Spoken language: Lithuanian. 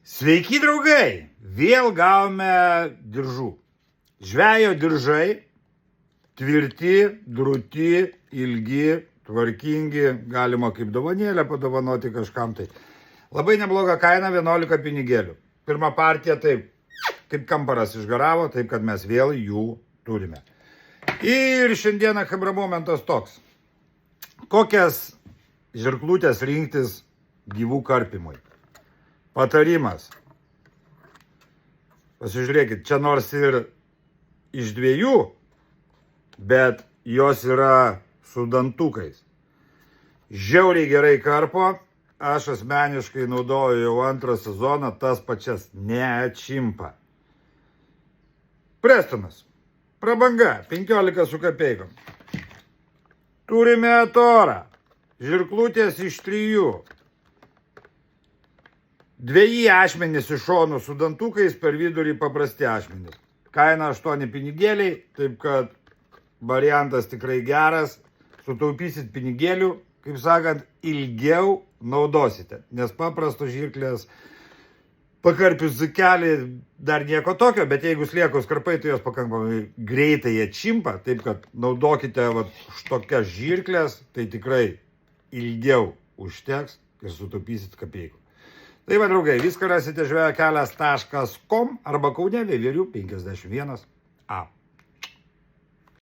Sveiki draugai, vėl gavome diržų. Žvejo diržai, tvirti, drūti, ilgi, tvarkingi, galima kaip dovanėlę padovanoti kažkam tai. Labai nebloga kaina, 11 pinigėlių. Pirma partija taip, kaip kamparas išgaravo, taip kad mes vėl jų turime. Ir šiandieną chebra momentas toks. Kokias žirklutės rinktis gyvų karpimui? Patarimas. Pasižiūrėkit, čia nors ir iš dviejų, bet jos yra su dantukais. Žiauriai gerai karpo. Aš asmeniškai naudoju jau antrą sezoną, tas pačias neatšimpa. Prestonas. Prabanga, 15 su kapeikom. Turime Atorą. Žirklutės iš 3. Dveji ašmenys iš šonų su dantukais, per vidurį paprasti ašmenys. Kaina 8 pinigėliai, taip kad variantas tikrai geras. Sutaupysit pinigėlių, kaip sakant, ilgiau naudosite. Nes paprastos žirklės pakarpius zikelį dar nieko tokio, bet jeigu sliekus karpai, tai jos pakankamai greitai atšimpa. Taip kad naudokite tokias žirklės, tai tikrai ilgiau užteks ir sutaupysit kapeikų. Tai va, draugai, viską rasite žvejokelias.com arba Kaune Veiverių 51A.